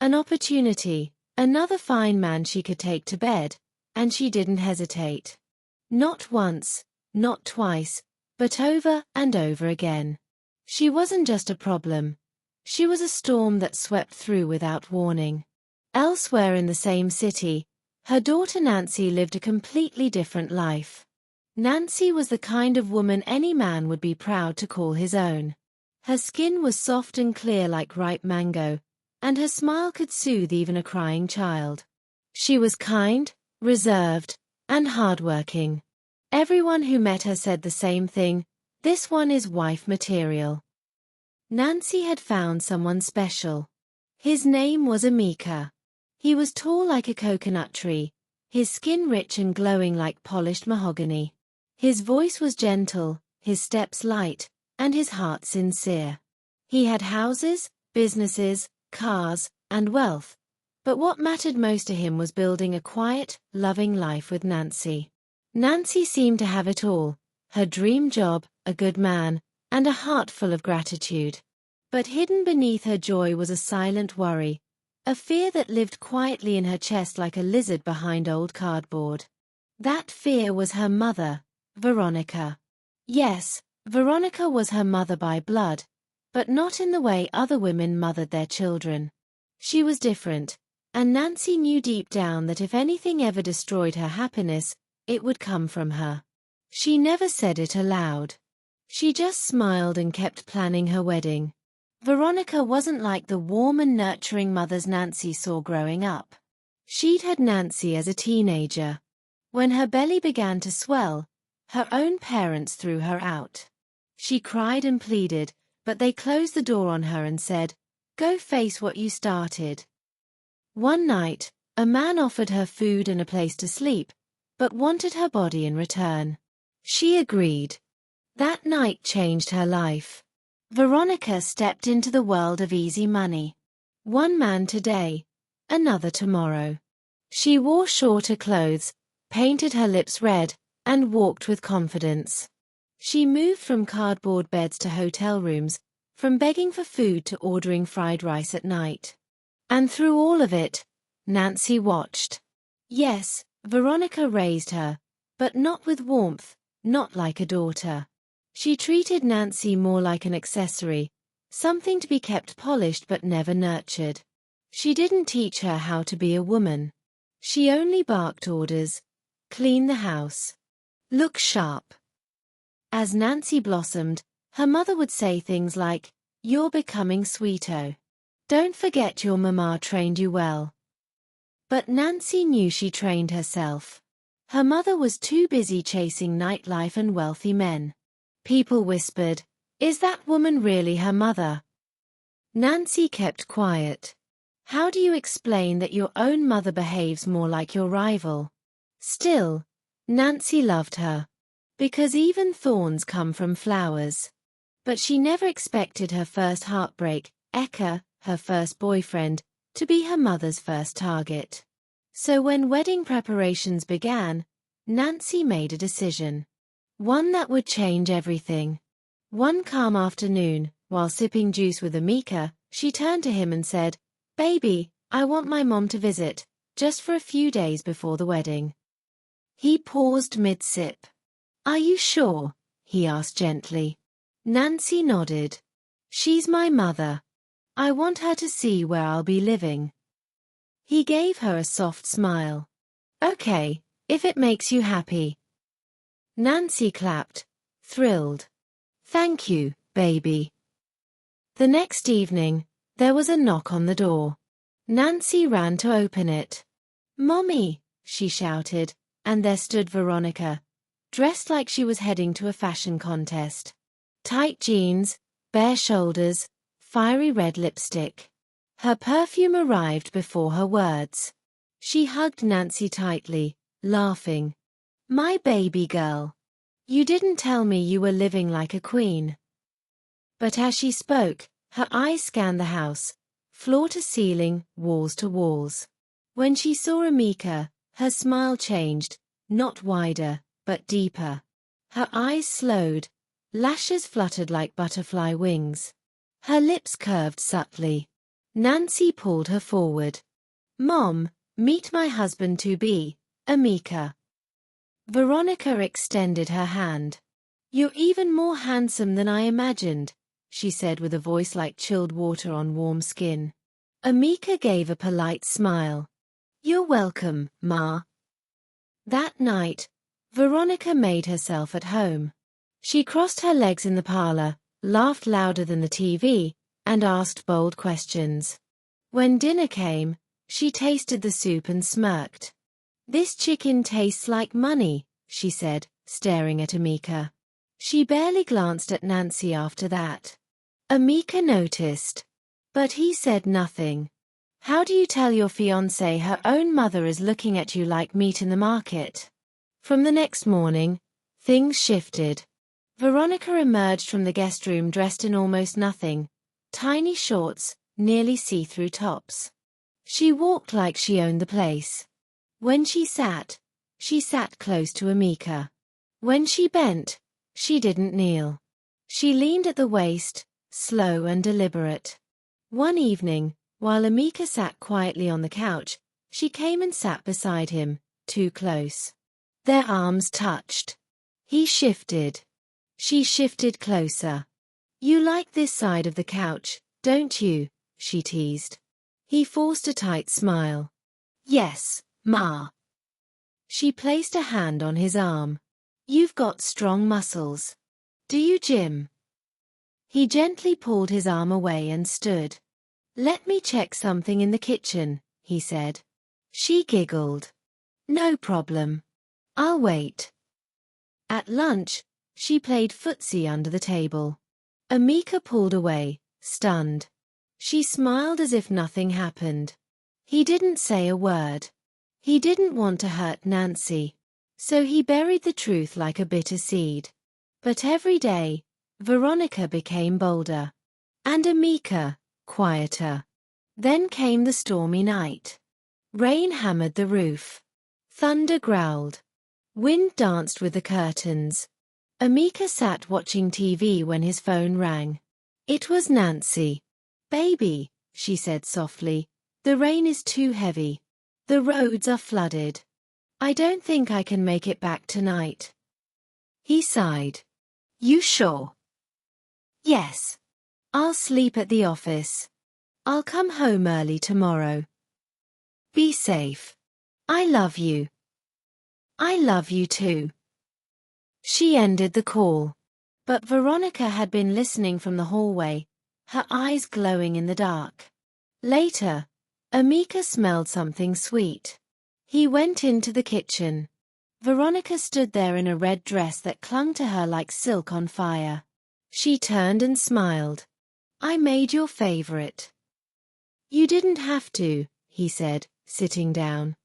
An opportunity, another fine man she could take to bed, and she didn't hesitate. Not once, not twice, but over and over again. She wasn't just a problem. She was a storm that swept through without warning. Elsewhere in the same city, her daughter Nancy lived a completely different life. Nancy was the kind of woman any man would be proud to call his own. Her skin was soft and clear like ripe mango, and her smile could soothe even a crying child. She was kind, reserved, and hardworking. Everyone who met her said the same thing: this one is wife material. Nancy had found someone special. His name was Emeka. He was tall like a coconut tree, his skin rich and glowing like polished mahogany. His voice was gentle, his steps light, and his heart sincere. He had houses, businesses, cars, and wealth, but what mattered most to him was building a quiet, loving life with Nancy. Nancy seemed to have it all: her dream job, a good man, and a heart full of gratitude. But hidden beneath her joy was a silent worry, a fear that lived quietly in her chest like a lizard behind old cardboard. That fear was her mother, Veronica. Yes, Veronica was her mother by blood, but not in the way other women mothered their children. She was different, and Nancy knew deep down that if anything ever destroyed her happiness, it would come from her. She never said it aloud. She just smiled and kept planning her wedding. Veronica wasn't like the warm and nurturing mothers Nancy saw growing up. She'd had Nancy as a teenager. When her belly began to swell, her own parents threw her out. She cried and pleaded, but they closed the door on her and said, "Go face what you started." One night, a man offered her food and a place to sleep, but wanted her body in return. She agreed. That night changed her life. Veronica stepped into the world of easy money. One man today, another tomorrow. She wore shorter clothes, painted her lips red, and walked with confidence. She moved from cardboard beds to hotel rooms, from begging for food to ordering fried rice at night. And through all of it, Nancy watched. Yes, Veronica raised her, but not with warmth, not like a daughter. She treated Nancy more like an accessory, something to be kept polished but never nurtured. She didn't teach her how to be a woman. She only barked orders: clean the house, look sharp. As Nancy blossomed, her mother would say things like, "You're becoming sweeto. Don't forget your mama trained you well." But Nancy knew she trained herself. Her mother was too busy chasing nightlife and wealthy men. People whispered, "Is that woman really her mother?" Nancy kept quiet. How do you explain that your own mother behaves more like your rival? Still, Nancy loved her. Because even thorns come from flowers. But she never expected her first heartbreak, Eka, her first boyfriend, to be her mother's first target. So when wedding preparations began, Nancy made a decision. One that would change everything. One calm afternoon, while sipping juice with Emeka, she turned to him and said, "Baby, I want my mom to visit, just for a few days before the wedding." He paused mid-sip. "Are you sure?" he asked gently. Nancy nodded. "She's my mother. I want her to see where I'll be living." He gave her a soft smile. "Okay, if it makes you happy." Nancy clapped, thrilled. "Thank you, baby." The next evening, there was a knock on the door. Nancy ran to open it. "Mommy," she shouted, and there stood Veronica, dressed like she was heading to a fashion contest. Tight jeans, bare shoulders, fiery red lipstick. Her perfume arrived before her words. She hugged Nancy tightly, laughing. "My baby girl. You didn't tell me you were living like a queen." But as she spoke, her eyes scanned the house, floor to ceiling, walls to walls. When she saw Emeka, her smile changed, not wider, but deeper. Her eyes slowed, lashes fluttered like butterfly wings. Her lips curved subtly. Nancy pulled her forward. Mom, meet my husband-to-be, Amika. Veronica extended her hand. You're even more handsome than I imagined, she said with a voice like chilled water on warm skin. Amika gave a polite smile. You're welcome, Ma. That night, Veronica made herself at home. She crossed her legs in the parlor, laughed louder than the TV, and asked bold questions. When dinner came, she tasted the soup and smirked. This chicken tastes like money, she said, staring at Amika. She barely glanced at Nancy after that. Amika noticed. But he said nothing. How do you tell your fiancée her own mother is looking at you like meat in the market? From the next morning, things shifted. Veronica emerged from the guest room dressed in almost nothing, tiny shorts, nearly see-through tops. She walked like she owned the place. When she sat close to Amika. When she bent, she didn't kneel. She leaned at the waist, slow and deliberate. One evening, while Amika sat quietly on the couch, she came and sat beside him, too close. Their arms touched. He shifted. She shifted closer. You like this side of the couch, don't you? She teased. He forced a tight smile. Yes, Ma. She placed a hand on his arm. You've got strong muscles. Do you gym? He gently pulled his arm away and stood. Let me check something in the kitchen, he said. She giggled. No problem. I'll wait. At lunch, she played footsie under the table. Amika pulled away, stunned. She smiled as if nothing happened. He didn't say a word. He didn't want to hurt Nancy. So he buried the truth like a bitter seed. But every day, Veronica became bolder. And Amika, quieter. Then came the stormy night. Rain hammered the roof. Thunder growled. Wind danced with the curtains. Amika sat watching TV when his phone rang. It was Nancy. Baby, she said softly, the rain is too heavy. The roads are flooded. I don't think I can make it back tonight. He sighed. You sure? Yes. I'll sleep at the office. I'll come home early tomorrow. Be safe. I love you. I love you too. She ended the call. But Veronica had been listening from the hallway, her eyes glowing in the dark. Later, Amika smelled something sweet. He went into the kitchen. Veronica stood there in a red dress that clung to her like silk on fire. She turned and smiled. I made your favorite. You didn't have to, he said, sitting down.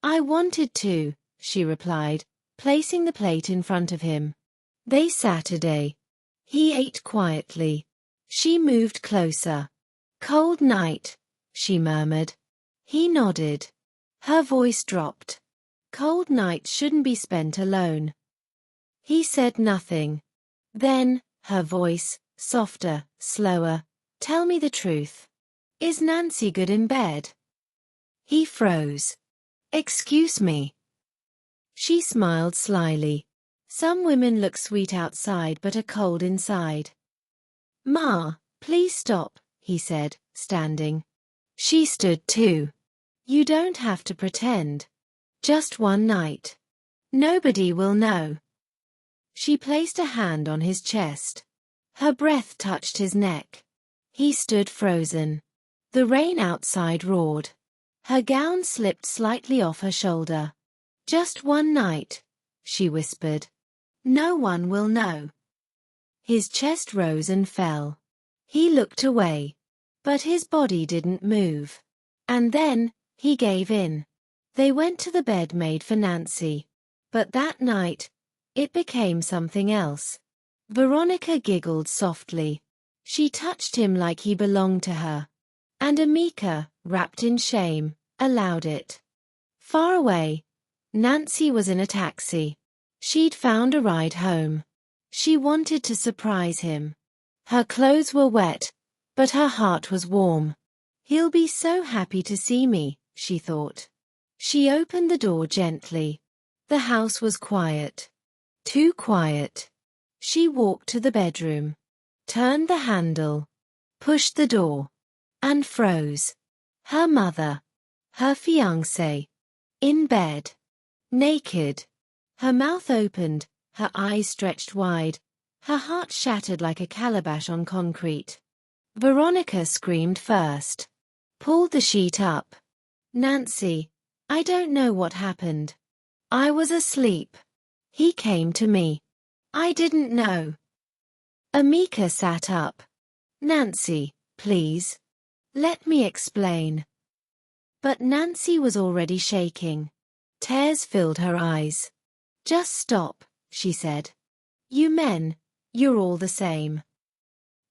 I wanted to, she replied, placing the plate in front of him. They sat a day. He ate quietly. She moved closer. Cold night, she murmured. He nodded. Her voice dropped. Cold nights shouldn't be spent alone. He said nothing. Then, her voice, softer, slower. Tell me the truth. Is Nancy good in bed? He froze. Excuse me. She smiled slyly. Some women look sweet outside but are cold inside. Ma, please stop, he said, standing. She stood too. You don't have to pretend. Just one night. Nobody will know. She placed a hand on his chest. Her breath touched his neck. He stood frozen. The rain outside roared. Her gown slipped slightly off her shoulder. Just one night, she whispered. No one will know. His chest rose and fell. He looked away. But his body didn't move. And then, he gave in. They went to the bed made for Nancy. But that night, it became something else. Veronica giggled softly. She touched him like he belonged to her. And Amika, wrapped in shame, allowed it. Far away, Nancy was in a taxi. She'd found a ride home. She wanted to surprise him. Her clothes were wet, but her heart was warm. He'll be so happy to see me, she thought. She opened the door gently. The house was quiet. Too quiet. She walked to the bedroom, turned the handle, pushed the door, and froze. Her mother, her fiancé, in bed, naked, her mouth opened, her eyes stretched wide, her heart shattered like a calabash on concrete. Veronica screamed first, pulled the sheet up. Nancy, I don't know what happened. I was asleep. He came to me. I didn't know. Amika sat up. Nancy, please. Let me explain. But Nancy was already shaking. Tears filled her eyes. Just stop, she said. You men, you're all the same.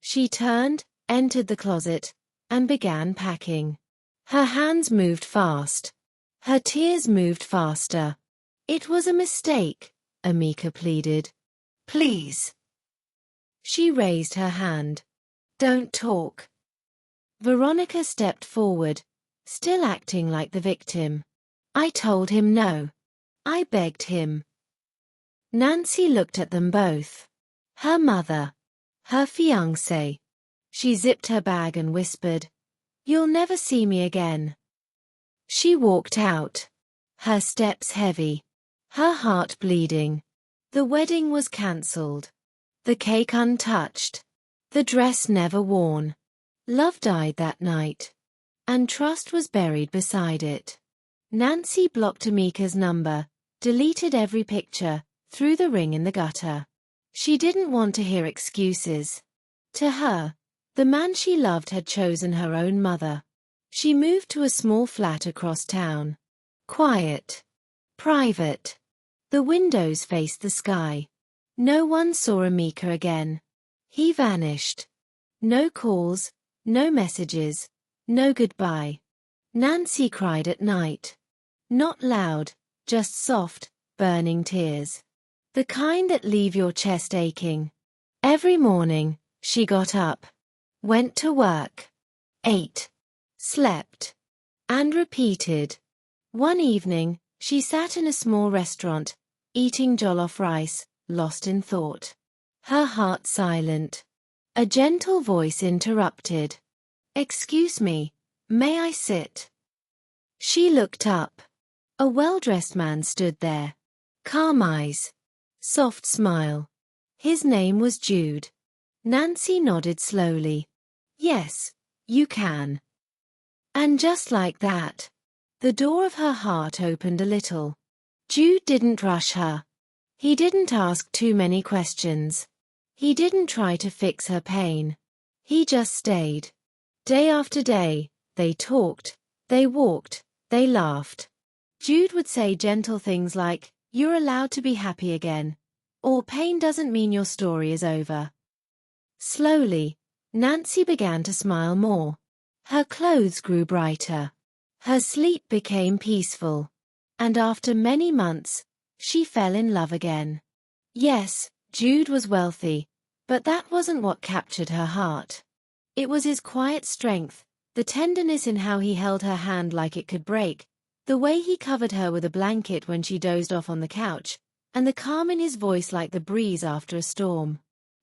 She turned, entered the closet, and began packing. Her hands moved fast. Her tears moved faster. It was a mistake, Amika pleaded. Please. She raised her hand. Don't talk. Veronica stepped forward, still acting like the victim. I told him no. I begged him. Nancy looked at them both. Her mother. Her fiancé. She zipped her bag and whispered, You'll never see me again. She walked out. Her steps heavy. Her heart bleeding. The wedding was cancelled. The cake untouched. The dress never worn. Love died that night. And trust was buried beside it. Nancy blocked Amika's number, deleted every picture, threw the ring in the gutter. She didn't want to hear excuses. To her, the man she loved had chosen her own mother. She moved to a small flat across town. Quiet. Private. The windows faced the sky. No one saw Amika again. He vanished. No calls, no messages, no goodbye. Nancy cried at night. Not loud, just soft, burning tears. The kind that leave your chest aching. Every morning, she got up, went to work, ate, slept, and repeated. One evening, she sat in a small restaurant, eating jollof rice, lost in thought. Her heart silent. A gentle voice interrupted. Excuse me, may I sit? She looked up. A well-dressed man stood there. Calm eyes. Soft smile. His name was Jude. Nancy nodded slowly. Yes, you can. And just like that, the door of her heart opened a little. Jude didn't rush her. He didn't ask too many questions. He didn't try to fix her pain. He just stayed. Day after day, they talked, they walked, they laughed. Jude would say gentle things like, You're allowed to be happy again, or pain doesn't mean your story is over. Slowly, Nancy began to smile more. Her clothes grew brighter. Her sleep became peaceful. And after many months, she fell in love again. Yes, Jude was wealthy, but that wasn't what captured her heart. It was his quiet strength, the tenderness in how he held her hand like it could break, the way he covered her with a blanket when she dozed off on the couch, and the calm in his voice like the breeze after a storm.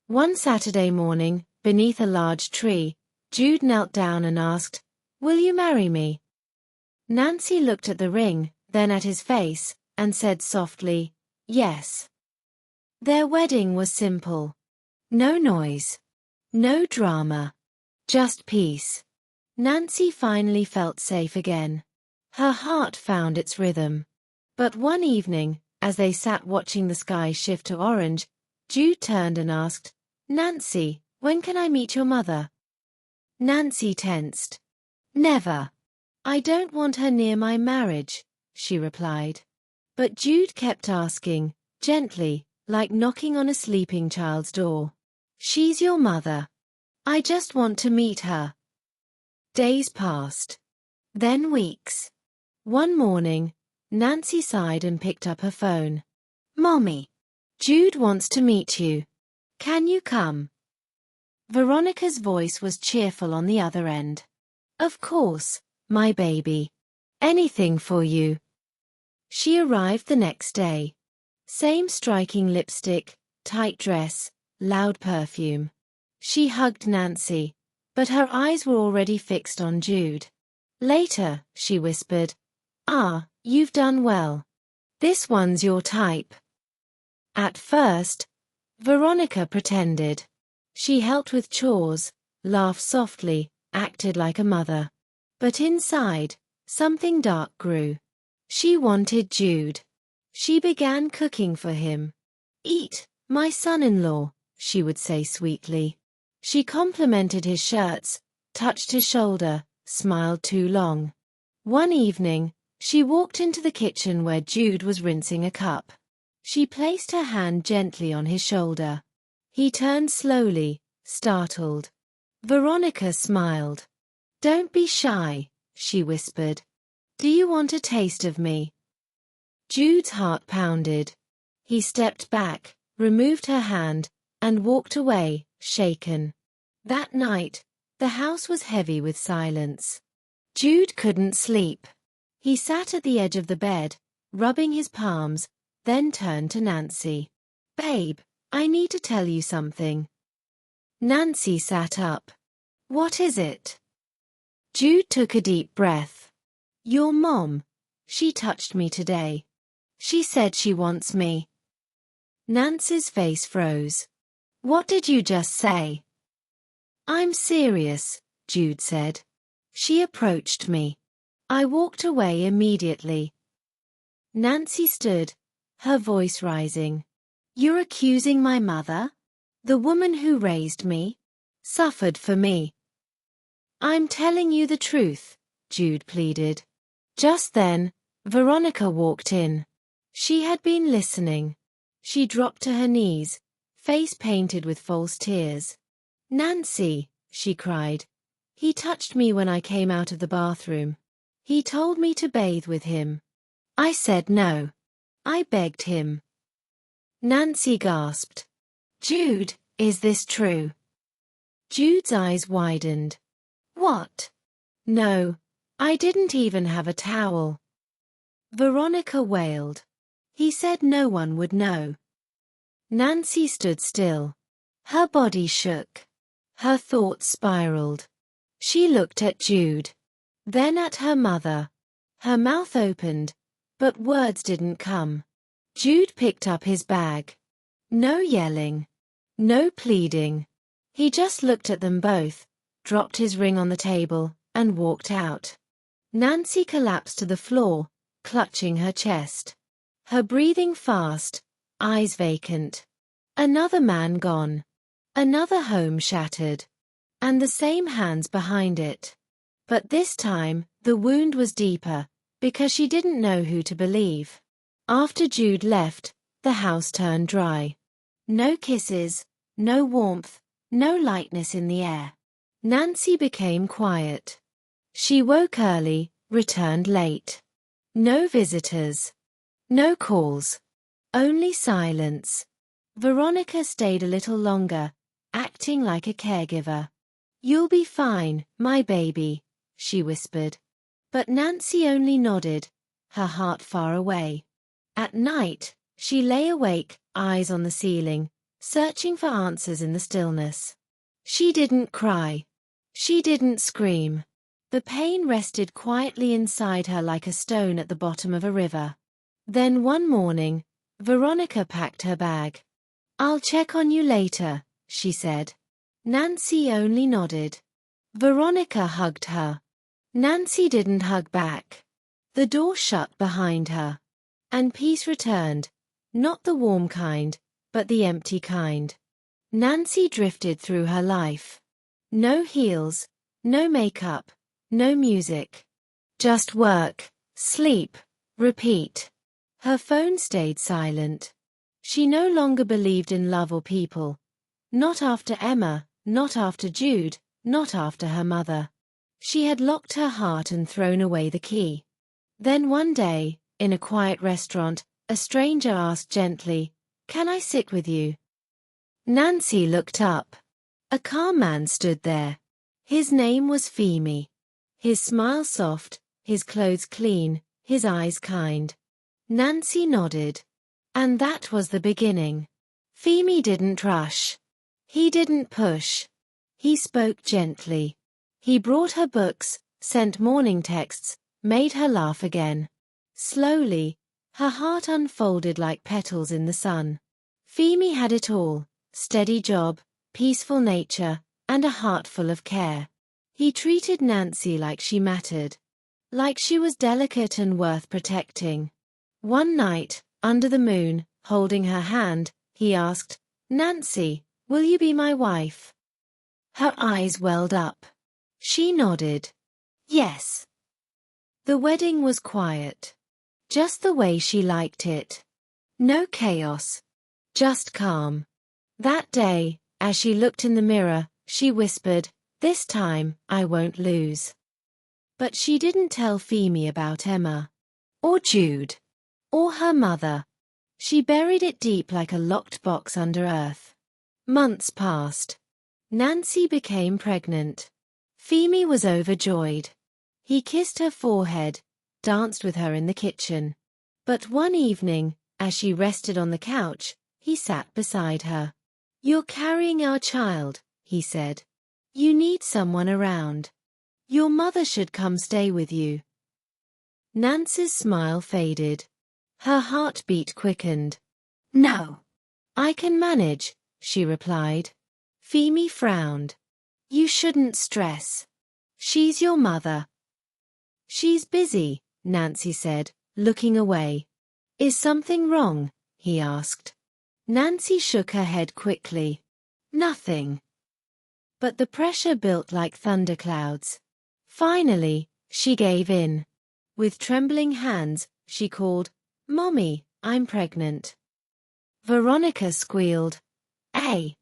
One Saturday morning, beneath a large tree, Jude knelt down and asked, Will you marry me? Nancy looked at the ring, then at his face, and said softly, Yes. Their wedding was simple. No noise. No drama. Just peace. Nancy finally felt safe again. Her heart found its rhythm. But one evening, as they sat watching the sky shift to orange, Jude turned and asked, Nancy, when can I meet your mother? Nancy tensed. Never. I don't want her near my marriage, she replied. But Jude kept asking, gently, like knocking on a sleeping child's door. She's your mother. I just want to meet her. Days passed. Then weeks. One morning, Nancy sighed and picked up her phone. Mommy, Jude wants to meet you. Can you come? Veronica's voice was cheerful on the other end. Of course, my baby. Anything for you. She arrived the next day. Same striking lipstick, tight dress, loud perfume. She hugged Nancy, but her eyes were already fixed on Jude. Later, she whispered, "Ah, you've done well. This one's your type." At first, Veronica pretended. She helped with chores, laughed softly, acted like a mother. But inside, something dark grew. She wanted Jude. She began cooking for him. "Eat, my son-in-law," she would say sweetly. She complimented his shirts, touched his shoulder, smiled too long. One evening, she walked into the kitchen where Jude was rinsing a cup. She placed her hand gently on his shoulder. He turned slowly, startled. Veronica smiled. "Don't be shy," she whispered. "Do you want a taste of me?" Jude's heart pounded. He stepped back, removed her hand, and walked away, shaken. That night, the house was heavy with silence. Jude couldn't sleep. He sat at the edge of the bed, rubbing his palms, then turned to Nancy. "Babe, I need to tell you something." Nancy sat up. "What is it?" Jude took a deep breath. "Your mom. She touched me today. She said she wants me." Nancy's face froze. "What did you just say?" "I'm serious," Jude said. "She approached me. I walked away immediately." Nancy stood, her voice rising. "You're accusing my mother? The woman who raised me? Suffered for me?" "I'm telling you the truth," Jude pleaded. Just then, Veronica walked in. She had been listening. She dropped to her knees, face painted with false tears. "Nancy," she cried, "he touched me when I came out of the bathroom. He told me to bathe with him. I said no. I begged him." Nancy gasped. "Jude, is this true?" Jude's eyes widened. "What? No, I didn't even have a towel." Veronica wailed. "He said no one would know." Nancy stood still. Her body shook. Her thoughts spiraled. She looked at Jude. Then at her mother. Her mouth opened, but words didn't come. Jude picked up his bag. No yelling. No pleading. He just looked at them both, dropped his ring on the table, and walked out. Nancy collapsed to the floor, clutching her chest. Her breathing fast, eyes vacant. Another man gone. Another home shattered. And the same hands behind it. But this time, the wound was deeper, because she didn't know who to believe. After Jude left, the house turned dry. No kisses, no warmth, no lightness in the air. Nancy became quiet. She woke early, returned late. No visitors. No calls. Only silence. Veronica stayed a little longer, acting like a caregiver. "You'll be fine, my baby," she whispered. But Nancy only nodded, her heart far away. At night, she lay awake, eyes on the ceiling, searching for answers in the stillness. She didn't cry. She didn't scream. The pain rested quietly inside her like a stone at the bottom of a river. Then one morning, Veronica packed her bag. "I'll check on you later," she said. Nancy only nodded. Veronica hugged her. Nancy didn't hug back. The door shut behind her. And peace returned, not the warm kind, but the empty kind. Nancy drifted through her life. No heels, no makeup, no music. Just work, sleep, repeat. Her phone stayed silent. She no longer believed in love or people. Not after Emma, not after Jude, not after her mother. She had locked her heart and thrown away the key. Then one day, in a quiet restaurant, a stranger asked gently, "Can I sit with you?" Nancy looked up. A calm man stood there. His name was Femi. His smile soft, his clothes clean, his eyes kind. Nancy nodded. And that was the beginning. Femi didn't rush. He didn't push. He spoke gently. He brought her books, sent morning texts, made her laugh again. Slowly, her heart unfolded like petals in the sun. Femi had it all: steady job, peaceful nature, and a heart full of care. He treated Nancy like she mattered, like she was delicate and worth protecting. One night, under the moon, holding her hand, he asked, "Nancy, will you be my wife?" Her eyes welled up. She nodded. Yes. The wedding was quiet. Just the way she liked it. No chaos. Just calm. That day, as she looked in the mirror, she whispered, "This time, I won't lose." But she didn't tell Femi about Emma. Or Jude. Or her mother. She buried it deep like a locked box under earth. Months passed. Nancy became pregnant. Femi was overjoyed. He kissed her forehead, danced with her in the kitchen. But one evening, as she rested on the couch, he sat beside her. "You're carrying our child," he said. "You need someone around. Your mother should come stay with you." Nancy's smile faded. Her heartbeat quickened. "No. I can manage," she replied. Femi frowned. "You shouldn't stress. She's your mother." "She's busy," Nancy said, looking away. "Is something wrong?" he asked. Nancy shook her head quickly. "Nothing." But the pressure built like thunderclouds. Finally, she gave in. With trembling hands, she called, "Mommy, I'm pregnant." Veronica squealed, "Hey,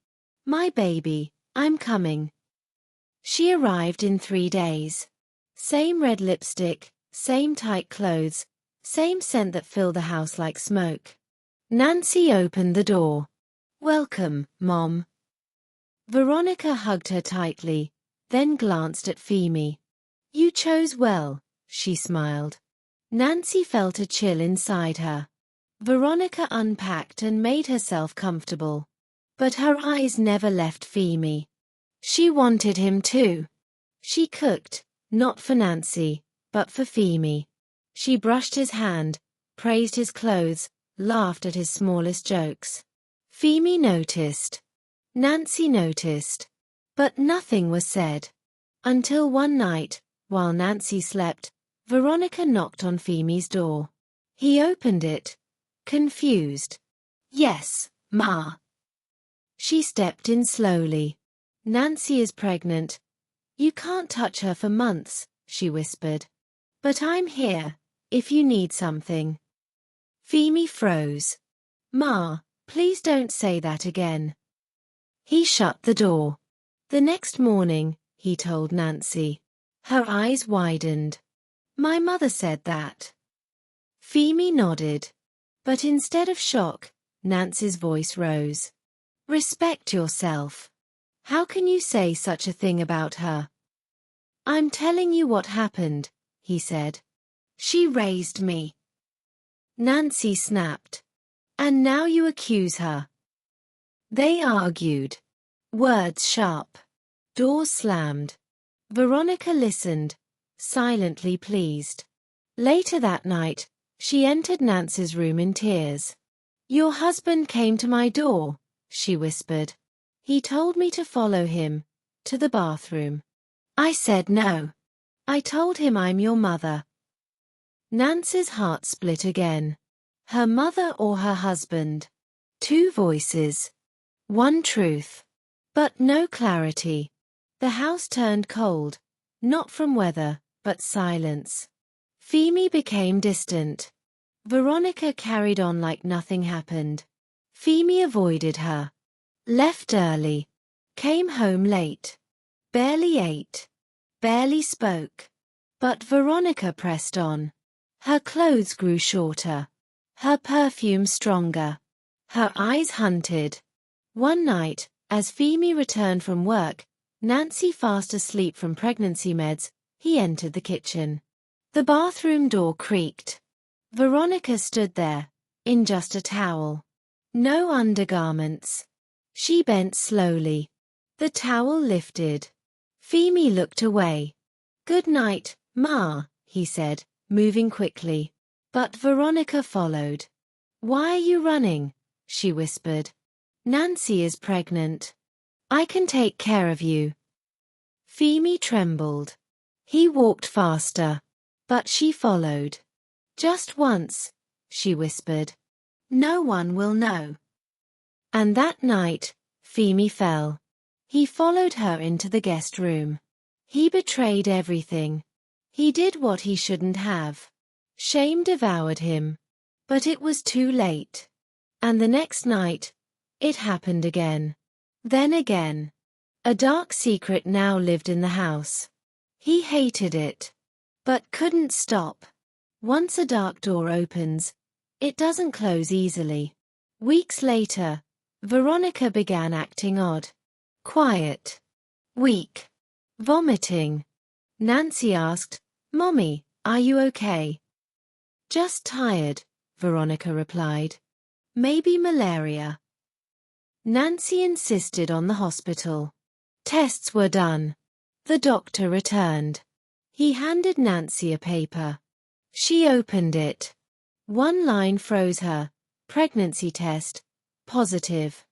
my baby, I'm coming." She arrived in 3 days. Same red lipstick, same tight clothes, same scent that filled the house like smoke. Nancy opened the door. "Welcome, Mom." Veronica hugged her tightly, then glanced at Femi. "You chose well," she smiled. Nancy felt a chill inside her. Veronica unpacked and made herself comfortable. But her eyes never left Femi. She wanted him too. She cooked, not for Nancy, but for Femi. She brushed his hand, praised his clothes, laughed at his smallest jokes. Femi noticed. Nancy noticed. But nothing was said. Until one night, while Nancy slept, Veronica knocked on Femi's door. He opened it, confused. "Yes, Ma." She stepped in slowly. "Nancy is pregnant. You can't touch her for months," she whispered. "But I'm here, if you need something." Femi froze. "Ma, please don't say that again." He shut the door. The next morning, he told Nancy. Her eyes widened. "My mother said that." Femi nodded. But instead of shock, Nancy's voice rose. "Respect yourself. How can you say such a thing about her?" "I'm telling you what happened," he said. "She raised me." Nancy snapped. "And now you accuse her." They argued. Words sharp. Doors slammed. Veronica listened, silently pleased. Later that night, she entered Nancy's room in tears. "Your husband came to my door," she whispered. "He told me to follow him, to the bathroom. I said no. I told him I'm your mother." Nancy's heart split again. Her mother or her husband? 2 voices. 1 truth. But no clarity. The house turned cold, not from weather, but silence. Femi became distant. Veronica carried on like nothing happened. Femi avoided her. Left early. Came home late. Barely ate. Barely spoke. But Veronica pressed on. Her clothes grew shorter. Her perfume stronger. Her eyes hunted. One night, as Femi returned from work, Nancy fast asleep from pregnancy meds, he entered the kitchen. The bathroom door creaked. Veronica stood there, in just a towel. No undergarments. She bent slowly. The towel lifted. Femi looked away. "Good night, Ma," he said, moving quickly. But Veronica followed. "Why are you running?" she whispered. "Nancy is pregnant. I can take care of you." Femi trembled. He walked faster. But she followed. "Just once," she whispered. "No one will know." And that night, Femi fell. He followed her into the guest room. He betrayed everything. He did what he shouldn't have. Shame devoured him. But it was too late. And the next night, it happened again. Then again. A dark secret now lived in the house. He hated it. But couldn't stop. Once a dark door opens, it doesn't close easily. Weeks later, Veronica began acting odd. Quiet. Weak. Vomiting. Nancy asked, "Mommy, are you okay?" "Just tired," Veronica replied. "Maybe malaria." Nancy insisted on the hospital. Tests were done. The doctor returned. He handed Nancy a paper. She opened it. One line froze her. Pregnancy test. Positive.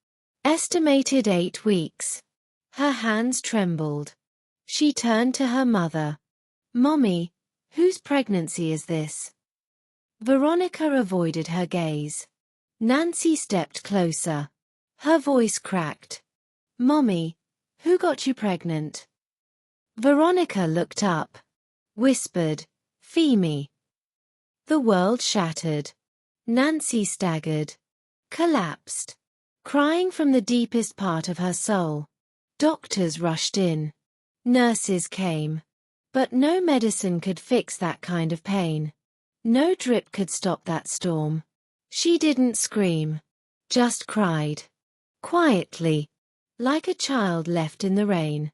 Estimated 8 weeks. Her hands trembled. She turned to her mother. "Mommy, whose pregnancy is this?" Veronica avoided her gaze. Nancy stepped closer. Her voice cracked. "Mommy, who got you pregnant?" Veronica looked up. Whispered, "Femi." The world shattered. Nancy staggered. Collapsed. Crying from the deepest part of her soul. Doctors rushed in. Nurses came. But no medicine could fix that kind of pain. No drip could stop that storm. She didn't scream. Just cried. Quietly. Like a child left in the rain.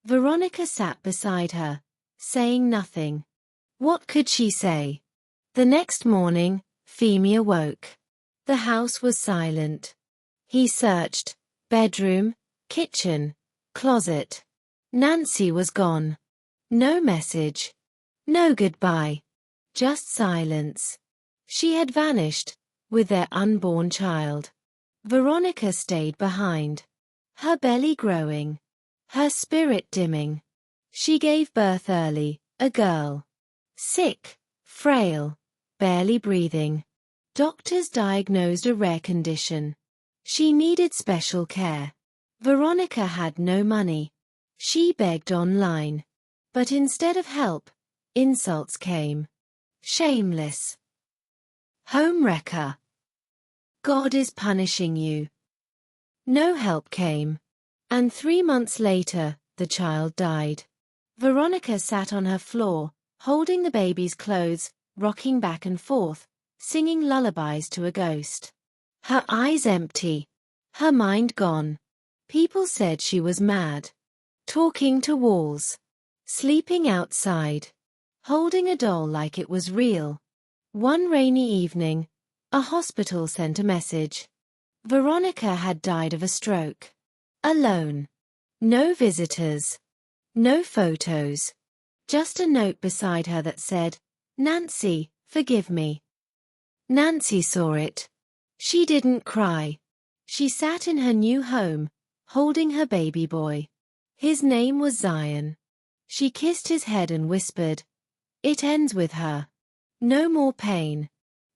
Veronica sat beside her, saying nothing. What could she say? The next morning, Femi awoke. The house was silent. He searched. Bedroom, kitchen, closet. Nancy was gone. No message. No goodbye. Just silence. She had vanished, with their unborn child. Veronica stayed behind. Her belly growing. Her spirit dimming. She gave birth early, a girl. Sick, frail, barely breathing. Doctors diagnosed a rare condition. She needed special care. Veronica had no money. She begged online. But instead of help, insults came. Shameless. Homewrecker. God is punishing you. No help came. And 3 months later, the child died. Veronica sat on her floor, holding the baby's clothes, rocking back and forth, singing lullabies to a ghost. Her eyes empty. Her mind gone. People said she was mad. Talking to walls. Sleeping outside. Holding a doll like it was real. One rainy evening, a hospital sent a message. Veronica had died of a stroke. Alone. No visitors. No photos. Just a note beside her that said, "Nancy, forgive me." Nancy saw it. She didn't cry. She sat in her new home, holding her baby boy. His name was Zion. She kissed his head and whispered, "It ends with her. No more pain.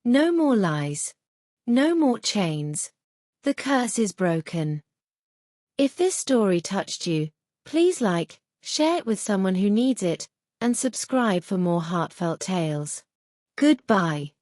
No more lies. No more chains. The curse is broken." If this story touched you, please like, share it with someone who needs it, and subscribe for more heartfelt tales. Goodbye.